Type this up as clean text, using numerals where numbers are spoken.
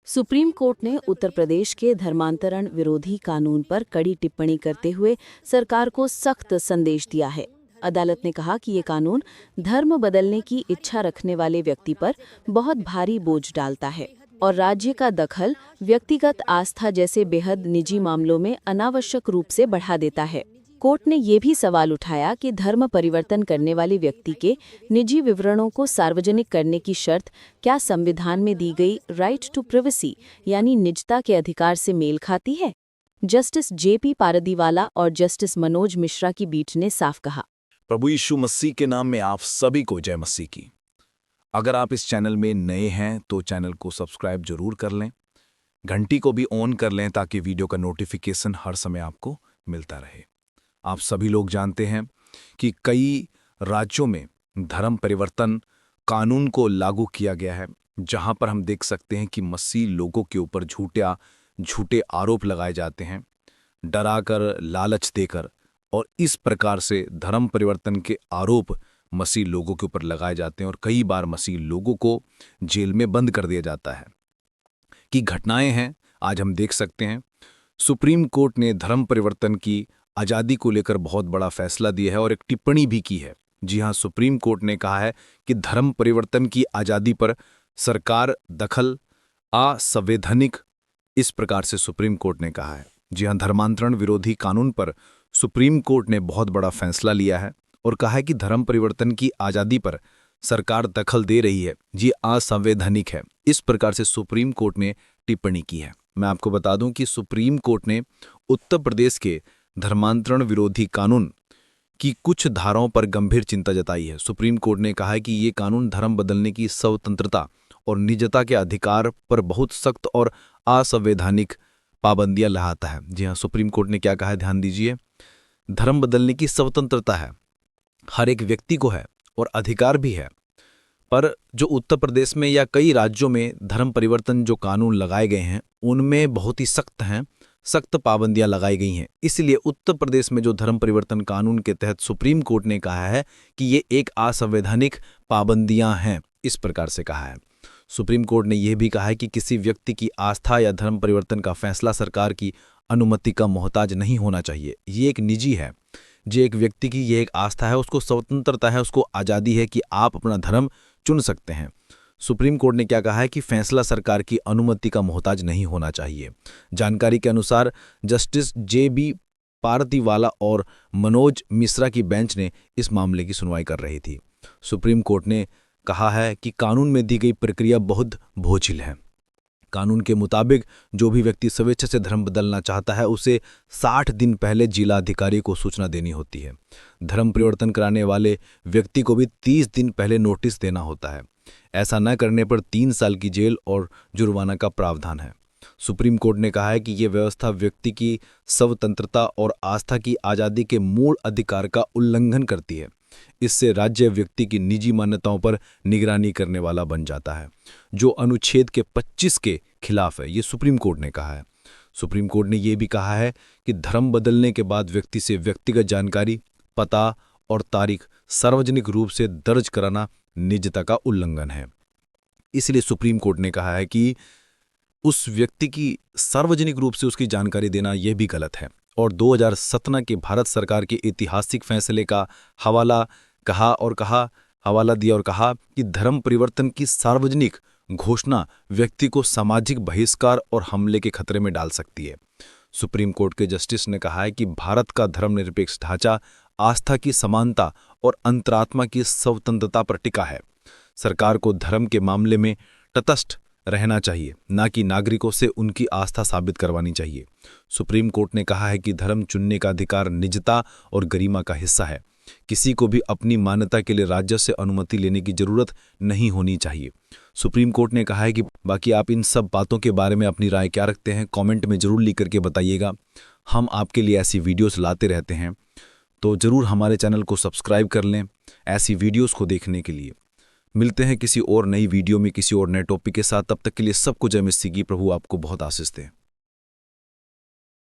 Supreme court ने उत्तर प्रदेश के धर्मांतरण विरोधी कानून पर कड़ी टिप्पणी करते हुए सरकार को सख्त संदेश दिया है। अदालत ने कहा कि ये कानून धर्म बदलने की इच्छा रखने वाले व्यक्ति पर बहुत भारी बोझ डालता है और राज्य का दखल व्यक्तिगत आस्था जैसे बेहद निजी मामलों में अनावश्यक रूप से बढ़ा देता है। कोर्ट ने ये भी सवाल उठाया कि धर्म परिवर्तन करने वाले व्यक्ति के निजी विवरणों को सार्वजनिक करने की शर्त क्या संविधान में दी गई राइट टू प्राइवेसी यानी निजता के अधिकार से मेल खाती है। जस्टिस जेपी पारदीवाला और जस्टिस मनोज मिश्रा की पीठ ने साफ कहा, प्रभु यीशु मसीह के नाम में आप सभी को जय मसीह की। अगर आप इस चैनल में नए हैं तो चैनल को सब्सक्राइब जरूर कर लें, घंटी को भी ऑन कर लें ताकि वीडियो का नोटिफिकेशन हर समय आपको मिलता रहे। आप सभी लोग जानते हैं कि कई राज्यों में धर्म परिवर्तन कानून को लागू किया गया है, जहां पर हम देख सकते हैं कि मसीह लोगों के ऊपर झूठे आरोप लगाए जाते हैं, डराकर, लालच देकर, और इस प्रकार से धर्म परिवर्तन के आरोप मसीह लोगों के ऊपर लगाए जाते हैं और कई बार मसीह लोगों को जेल में बंद कर दिया जाता है। की घटनाएं हैं आज हम देख सकते हैं। सुप्रीम कोर्ट ने धर्म परिवर्तन की आज़ादी को लेकर बहुत बड़ा फैसला दिया है और एक टिप्पणी भी की है। जी हां, सुप्रीम कोर्ट ने कहा है कि धर्म परिवर्तन की आज़ादी पर सरकार दखल असंवैधानिक, इस प्रकार से सुप्रीम कोर्ट ने कहा है। जी हां, धर्मांतरण विरोधी कानून पर सुप्रीम कोर्ट ने बहुत बड़ा फैसला लिया है और कहा है कि धर्म परिवर्तन की आज़ादी पर सरकार दखल दे रही है, ये असंवैधानिक है। इस प्रकार से सुप्रीम कोर्ट ने टिप्पणी की है। मैं आपको बता दूं कि सुप्रीम कोर्ट ने उत्तर प्रदेश के धर्मांतरण विरोधी कानून की कुछ धाराओं पर गंभीर चिंता जताई है। सुप्रीम कोर्ट ने कहा है कि ये कानून धर्म बदलने की स्वतंत्रता और निजता के अधिकार पर बहुत सख्त और असंवैधानिक पाबंदियां लगाता है। जी हां, सुप्रीम कोर्ट ने क्या कहा है, ध्यान दीजिए। धर्म बदलने की स्वतंत्रता है, हर एक व्यक्ति को है और अधिकार भी है, पर जो उत्तर प्रदेश में या कई राज्यों में धर्म परिवर्तन जो कानून लगाए गए हैं उनमें बहुत ही सख्त पाबंदियां लगाई गई हैं। इसलिए उत्तर प्रदेश में जो धर्म परिवर्तन कानून के तहत सुप्रीम कोर्ट ने कहा है कि ये एक असंवैधानिक पाबंदियां हैं, इस प्रकार से कहा है। सुप्रीम कोर्ट ने यह भी कहा है कि किसी व्यक्ति की आस्था या धर्म परिवर्तन का फैसला सरकार की अनुमति का मोहताज नहीं होना चाहिए। ये एक निजी है, जो एक व्यक्ति की ये एक आस्था है, उसको स्वतंत्रता है, उसको आज़ादी है कि आप अपना धर्म चुन सकते हैं। सुप्रीम कोर्ट ने क्या कहा है कि फैसला सरकार की अनुमति का मोहताज नहीं होना चाहिए। जानकारी के अनुसार जस्टिस जेबी पारदीवाला और मनोज मिश्रा की बेंच ने इस मामले की सुनवाई कर रही थी। सुप्रीम कोर्ट ने कहा है कि कानून में दी गई प्रक्रिया बहुत बोझिल है। कानून के मुताबिक जो भी व्यक्ति स्वेच्छा से धर्म बदलना चाहता है उसे 60 दिन पहले जिला अधिकारी को सूचना देनी होती है। धर्म परिवर्तन कराने वाले व्यक्ति को भी 30 दिन पहले नोटिस देना होता है। ऐसा न करने पर 3 साल की जेल और जुर्माना का प्रावधान है। सुप्रीम कोर्ट ने कहा है कि यह व्यवस्था व्यक्ति की स्वतंत्रता और आस्था की आज़ादी के मूल अधिकार का उल्लंघन करती है। इससे राज्य व्यक्ति की निजी मान्यताओं पर निगरानी करने वाला बन जाता है, जो अनुच्छेद के 25 के खिलाफ है, ये सुप्रीम कोर्ट ने कहा है। सुप्रीम कोर्ट ने यह भी कहा है कि धर्म बदलने के बाद व्यक्ति से व्यक्तिगत जानकारी, पता और तारीख सार्वजनिक रूप से दर्ज कराना निजता का उल्लंघन है। इसलिए सुप्रीम कोर्ट ने कहा है कि उस व्यक्ति की सार्वजनिक रूप से उसकी जानकारी देना यह भी गलत है। और 2017 के भारत सरकार के ऐतिहासिक फैसले का हवाला दिया और कहा कि धर्म परिवर्तन की सार्वजनिक घोषणा व्यक्ति को सामाजिक बहिष्कार और हमले के खतरे में डाल सकती है। सुप्रीम कोर्ट के जस्टिस ने कहा है कि भारत का धर्मनिरपेक्ष ढांचा आस्था की समानता और अंतरात्मा की स्वतंत्रता पर टिका है। सरकार को धर्म के मामले में तटस्थ रहना चाहिए, न कि नागरिकों से उनकी आस्था साबित करवानी चाहिए। सुप्रीम कोर्ट ने कहा है कि धर्म चुनने का अधिकार निजता और गरिमा का हिस्सा है। किसी को भी अपनी मान्यता के लिए राज्य से अनुमति लेने की जरूरत नहीं होनी चाहिए। सुप्रीम कोर्ट ने कहा है कि बाकी आप इन सब बातों के बारे में अपनी राय क्या रखते हैं, कमेंट में जरूर लिख करके बताइएगा। हम आपके लिए ऐसी वीडियोस लाते रहते हैं, तो जरूर हमारे चैनल को सब्सक्राइब कर लें ऐसी वीडियोस को देखने के लिए। मिलते हैं किसी और नई वीडियो में किसी और नए टॉपिक के साथ। तब तक के लिए सबको जय मसीह की। प्रभु आपको बहुत आशीष दे।